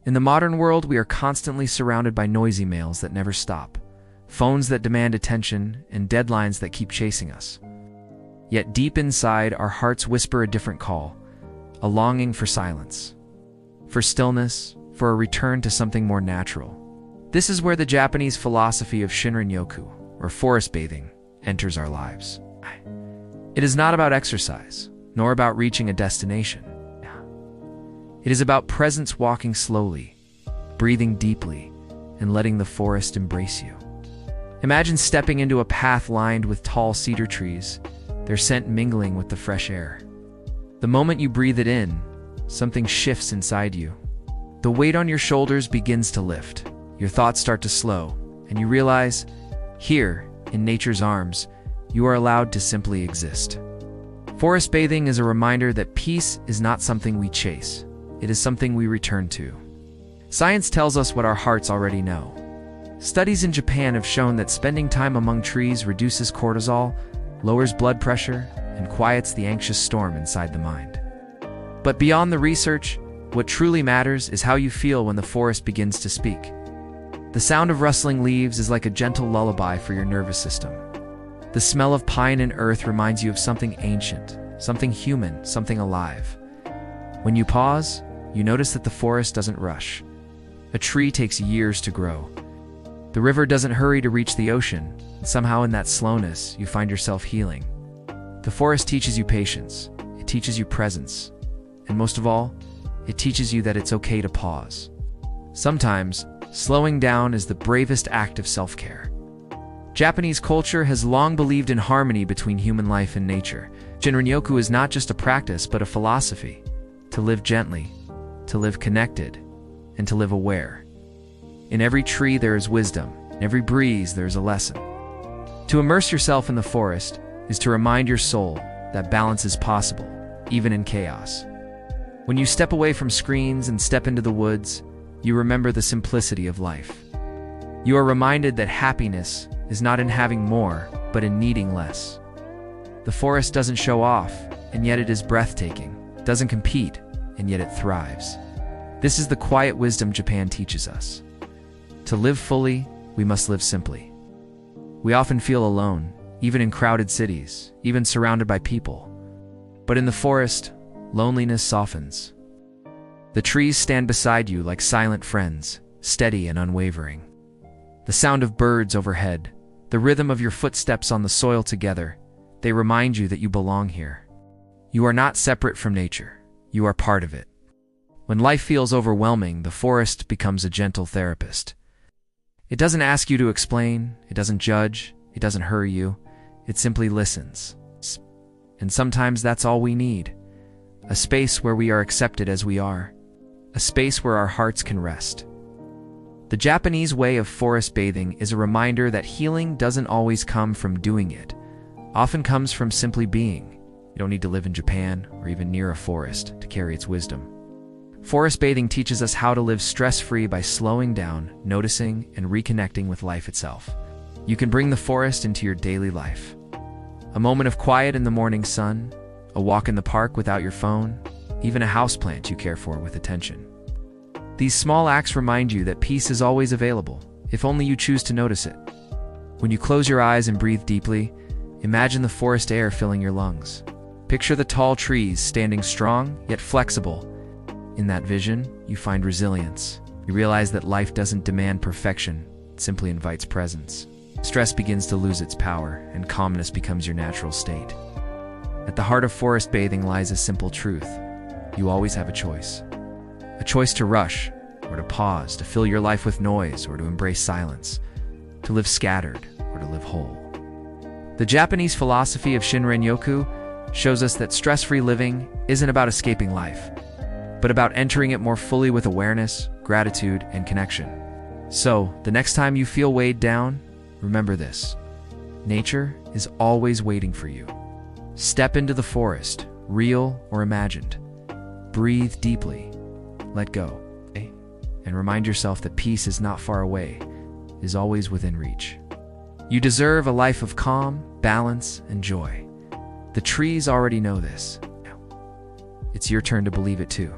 In the modern world, we are constantly surrounded by noisy mails that never stop, phones that demand attention, and deadlines that keep chasing us. Yet deep inside, our hearts whisper a different call, a longing for silence, for stillness, for a return to something more natural. This is where the Japanese philosophy of Shinrin-Yoku, or forest bathing, enters our lives. It is not about exercise, nor about reaching a destination. It is about presence, walking slowly, breathing deeply, and letting the forest embrace you. Imagine stepping into a path lined with tall cedar trees, their scent mingling with the fresh air. The moment you breathe it in, something shifts inside you. The weight on your shoulders begins to lift, your thoughts start to slow, and you realize, here, in nature's arms, you are allowed to simply exist. Forest bathing is a reminder that peace is not something we chase. It is something we return to. Science tells us what our hearts already know. Studies in Japan have shown that spending time among trees reduces cortisol, lowers blood pressure, and quiets the anxious storm inside the mind. But beyond the research, what truly matters is how you feel when the forest begins to speak. The sound of rustling leaves is like a gentle lullaby for your nervous system. The smell of pine and earth reminds you of something ancient, something human, something alive. When you pause, you notice that the forest doesn't rush. A tree takes years to grow. The river doesn't hurry to reach the ocean, and somehow in that slowness, you find yourself healing. The forest teaches you patience, it teaches you presence, and most of all, it teaches you that it's okay to pause. Sometimes, slowing down is the bravest act of self-care. Japanese culture has long believed in harmony between human life and nature. Shinrin-Yoku is not just a practice, but a philosophy. To live gently, to live connected, and to live aware. In every tree there is wisdom, in every breeze there is a lesson. To immerse yourself in the forest is to remind your soul that balance is possible, even in chaos. When you step away from screens and step into the woods, you remember the simplicity of life. You are reminded that happiness is not in having more, but in needing less. The forest doesn't show off, and yet it is breathtaking. It doesn't compete, and yet it thrives. This is the quiet wisdom Japan teaches us. To live fully, we must live simply. We often feel alone, even in crowded cities, even surrounded by people. But in the forest, loneliness softens. The trees stand beside you like silent friends, steady and unwavering. The sound of birds overhead, the rhythm of your footsteps on the soil together, they remind you that you belong here. You are not separate from nature. You are part of it. When life feels overwhelming, the forest becomes a gentle therapist. It doesn't ask you to explain, it doesn't judge, it doesn't hurry you, it simply listens. And sometimes that's all we need. A space where we are accepted as we are. A space where our hearts can rest. The Japanese way of forest bathing is a reminder that healing doesn't always come from doing it. Often comes from simply being. You don't need to live in Japan or even near a forest to carry its wisdom. Forest bathing teaches us how to live stress-free by slowing down, noticing, and reconnecting with life itself. You can bring the forest into your daily life. A moment of quiet in the morning sun, a walk in the park without your phone, even a houseplant you care for with attention. These small acts remind you that peace is always available, if only you choose to notice it. When you close your eyes and breathe deeply, imagine the forest air filling your lungs. Picture the tall trees standing strong, yet flexible. In that vision, you find resilience. You realize that life doesn't demand perfection, it simply invites presence. Stress begins to lose its power, and calmness becomes your natural state. At the heart of forest bathing lies a simple truth. You always have a choice. A choice to rush, or to pause, to fill your life with noise, or to embrace silence, to live scattered, or to live whole. The Japanese philosophy of Shinrin-Yoku shows us that stress-free living isn't about escaping life, but about entering it more fully with awareness, gratitude, and connection. So, the next time you feel weighed down, remember this. Nature is always waiting for you. Step into the forest, real or imagined. Breathe deeply. Let go. And remind yourself that peace is not far away, it is always within reach. You deserve a life of calm, balance, and joy. The trees already know this. It's your turn to believe it too.